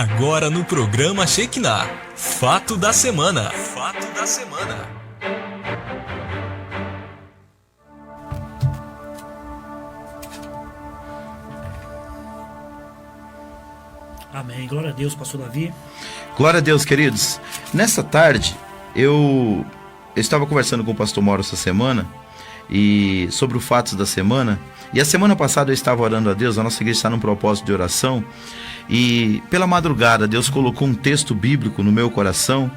Agora no programa Shekinah, Fato da Semana. Fato da Semana. Amém. Glória a Deus, pastor Davi. Glória a Deus, queridos. Nessa tarde, eu estava conversando com o pastor Mauro essa semana e sobre o Fatos da Semana. E a semana passada eu estava orando a Deus, a nossa igreja está num propósito de oração. E pela madrugada, Deus colocou um texto bíblico no meu coração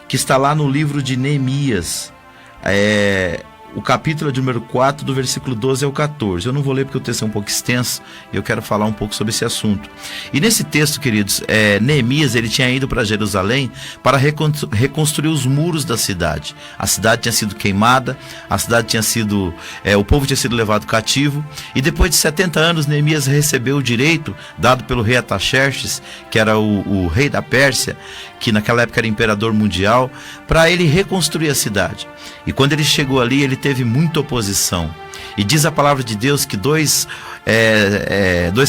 que está lá no livro de Neemias. O capítulo de número 4, do versículo 12 ao 14. Eu não vou ler porque o texto é um pouco extenso e eu quero falar um pouco sobre esse assunto. E nesse texto, queridos, Neemias, ele tinha ido para Jerusalém para reconstruir os muros da cidade. A cidade tinha sido queimada, a cidade tinha sido... o povo tinha sido levado cativo, e depois de 70 anos, Neemias recebeu o direito, dado pelo rei Artaxerxes, que era o rei da Pérsia, que naquela época era imperador mundial, para ele reconstruir a cidade. E quando ele chegou ali, ele teve muita oposição. E diz a palavra de Deus que dois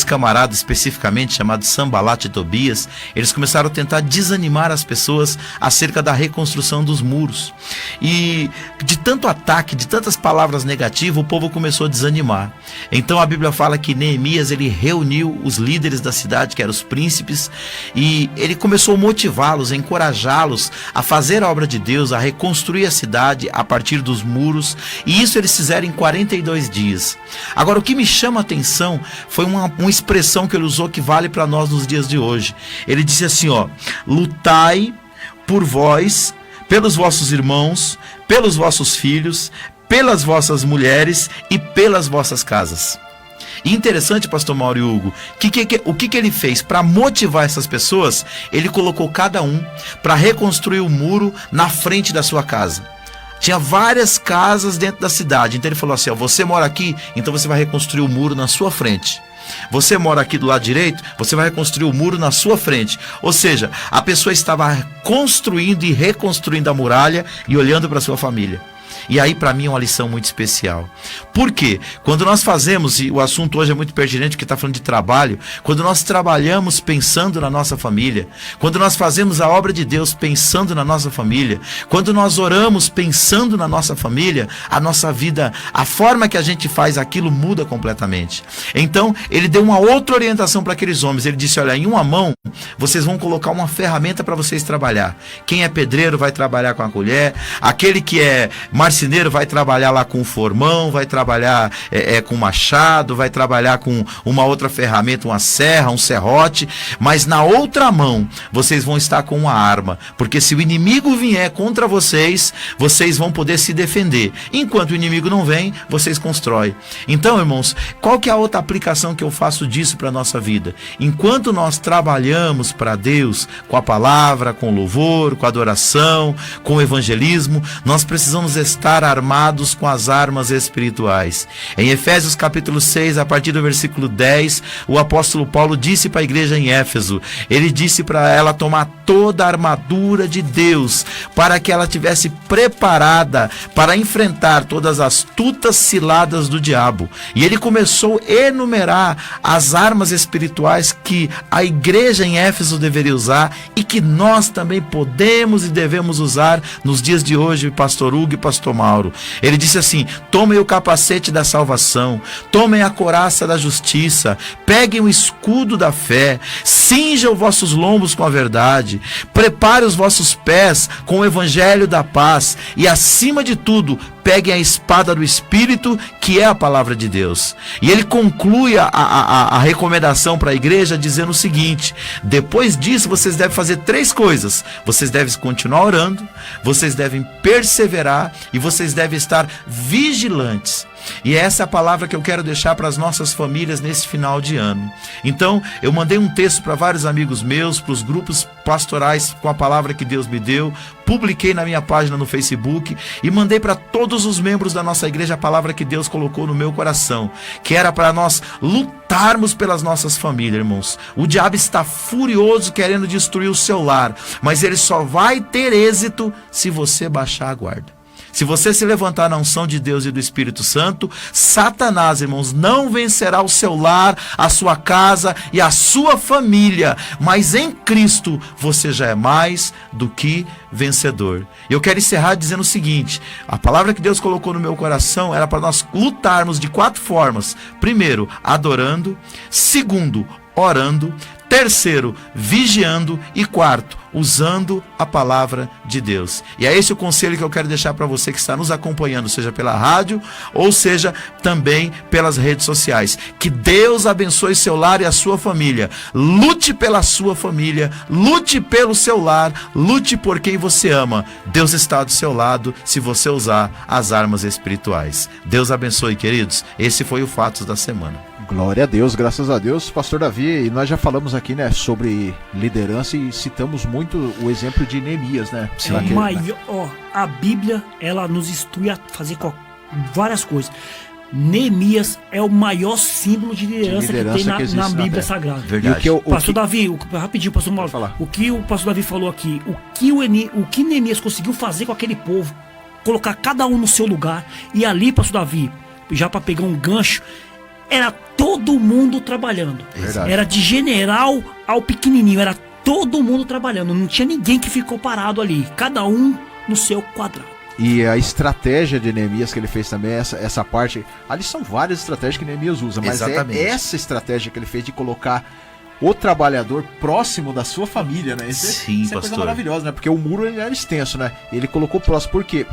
camaradas especificamente, chamados Sanbalat e Tobias, eles começaram a tentar desanimar as pessoas acerca da reconstrução dos muros. E de tanto ataque, de tantas palavras negativas, o povo começou a desanimar. Então a Bíblia fala que Neemias, ele reuniu os líderes da cidade, que eram os príncipes, e ele começou a motivá-los, a encorajá-los a fazer a obra de Deus, a reconstruir a cidade a partir dos muros. E isso eles fizeram em 42 dias. Agora, o que me chama a atenção foi uma expressão que ele usou que vale para nós nos dias de hoje. Ele disse assim, lutai por vós, pelos vossos irmãos, pelos vossos filhos, pelas vossas mulheres e pelas vossas casas. E interessante, pastor Mauro e Hugo, o que ele fez para motivar essas pessoas? Ele colocou cada um para reconstruir o muro na frente da sua casa. Tinha várias casas dentro da cidade. Então ele falou assim, você mora aqui, então você vai reconstruir o muro na sua frente. Você mora aqui do lado direito, você vai reconstruir o muro na sua frente. Ou seja, a pessoa estava construindo e reconstruindo a muralha e olhando para a sua família. E aí para mim é uma lição muito especial. Por quê? Quando nós fazemos, e o assunto hoje é muito pertinente porque está falando de trabalho, quando nós trabalhamos pensando na nossa família, quando nós fazemos a obra de Deus pensando na nossa família, quando nós oramos pensando na nossa família, a nossa vida, a forma que a gente faz aquilo muda completamente. Então ele deu uma outra orientação para aqueles homens. Ele disse, olha, em uma mão vocês vão colocar uma ferramenta para vocês trabalhar. Quem é pedreiro vai trabalhar com a colher, aquele que é marceneiro vai trabalhar lá com o formão, vai trabalhar com machado, vai trabalhar com uma outra ferramenta, uma serra, um serrote, mas na outra mão vocês vão estar com uma arma, porque se o inimigo vier contra vocês, vocês vão poder se defender. Enquanto o inimigo não vem, vocês constroem. Então, irmãos, qual que é a outra aplicação que eu faço disso para a nossa vida? Enquanto nós trabalhamos para Deus, com a palavra, com o louvor, com a adoração, com o evangelismo, nós precisamos estar armados com as armas espirituais. Em Efésios capítulo 6, a partir do versículo 10, o apóstolo Paulo disse para a igreja em Éfeso, ele disse para ela tomar toda a armadura de Deus, para que ela tivesse preparada para enfrentar todas as astutas ciladas do diabo. E ele começou a enumerar as armas espirituais que a igreja em Éfeso deveria usar e que nós também podemos e devemos usar nos dias de hoje, pastor Hugo e pastor Mauro. Ele disse assim, tomem o capacete da salvação, tomem a couraça da justiça, peguem o escudo da fé, cinjam os vossos lombos com a verdade, prepare os vossos pés com o evangelho da paz e, acima de tudo, peguem a espada do Espírito, que é a palavra de Deus. E ele conclui a recomendação para a igreja dizendo o seguinte, depois disso vocês devem fazer 3 coisas. Vocês devem continuar orando, vocês devem perseverar e vocês devem estar vigilantes. E essa é a palavra que eu quero deixar para as nossas famílias nesse final de ano. Então, eu mandei um texto para vários amigos meus, para os grupos pastorais com a palavra que Deus me deu, publiquei na minha página no Facebook e mandei para todos os membros da nossa igreja a palavra que Deus colocou no meu coração, que era para nós lutarmos pelas nossas famílias, irmãos. O diabo está furioso querendo destruir o seu lar, mas ele só vai ter êxito se você baixar a guarda. Se você se levantar na unção de Deus e do Espírito Santo, Satanás, irmãos, não vencerá o seu lar, a sua casa e a sua família. Mas em Cristo você já é mais do que vencedor. Eu quero encerrar dizendo o seguinte: a palavra que Deus colocou no meu coração era para nós lutarmos de 4 formas. Primeiro, adorando. Segundo, orando. Terceiro, vigiando. E quarto, usando a palavra de Deus. E é esse o conselho que eu quero deixar para você que está nos acompanhando, seja pela rádio ou seja também pelas redes sociais. Que Deus abençoe seu lar e a sua família. Lute pela sua família, lute pelo seu lar, lute por quem você ama. Deus está do seu lado se você usar as armas espirituais. Deus abençoe, queridos. Esse foi o Fatos da Semana. Glória a Deus, graças a Deus, pastor Davi. E nós já falamos aqui, né, sobre liderança e citamos muito o exemplo de Neemias, né? A Bíblia, ela nos instrui a fazer várias coisas. Neemias é o maior símbolo de liderança que tem na Bíblia Sagrada. Verdade. Pastor Davi, rapidinho, pastor Mauro, o que o pastor Davi falou aqui, o que Neemias conseguiu fazer com aquele povo, colocar cada um no seu lugar, e ali, pastor Davi, já para pegar um gancho, era todo mundo trabalhando. Verdade. Era de general ao pequenininho, era todo mundo trabalhando, não tinha ninguém que ficou parado ali, cada um no seu quadrado. E a estratégia de Neemias que ele fez também, essa parte, ali são várias estratégias que Neemias usa, mas exatamente, é essa estratégia que ele fez de colocar o trabalhador próximo da sua família, né? Sim, isso é pastor. coisa maravilhosa, né? Porque o muro ele era extenso, né? Ele colocou próximo. Por quê?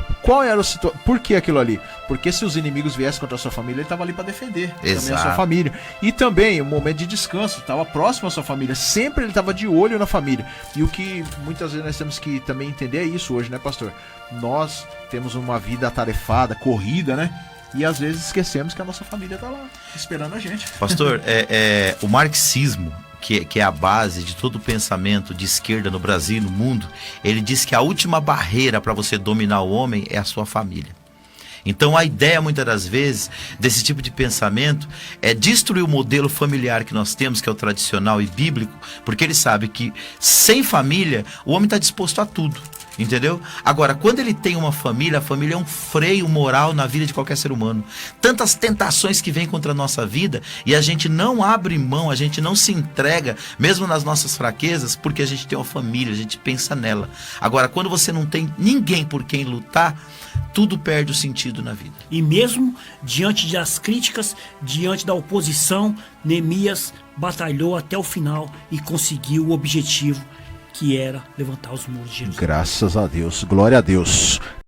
Por que aquilo ali? Porque se os inimigos viessem contra a sua família, ele estava ali para defender também a sua família. E também o momento de descanso, estava próximo à sua família. Sempre ele estava de olho na família. E o que muitas vezes nós temos que também entender é isso hoje, né, pastor? Nós temos uma vida atarefada, corrida, né? E às vezes esquecemos que a nossa família está lá, esperando a gente. Pastor, o marxismo, que é a base de todo o pensamento de esquerda no Brasil e no mundo, ele diz que a última barreira para você dominar o homem é a sua família. Então a ideia muitas das vezes desse tipo de pensamento é destruir o modelo familiar que nós temos, que é o tradicional e bíblico, porque ele sabe que sem família o homem está disposto a tudo. Entendeu? Agora, quando ele tem uma família, a família é um freio moral na vida de qualquer ser humano. Tantas tentações que vêm contra a nossa vida e a gente não abre mão, a gente não se entrega, mesmo nas nossas fraquezas, porque a gente tem uma família, a gente pensa nela. Agora, quando você não tem ninguém por quem lutar, tudo perde o sentido na vida. E mesmo diante das críticas, diante da oposição, Neemias batalhou até o final e conseguiu o objetivo, que era levantar os muros de Jerusalém. Graças a Deus, glória a Deus.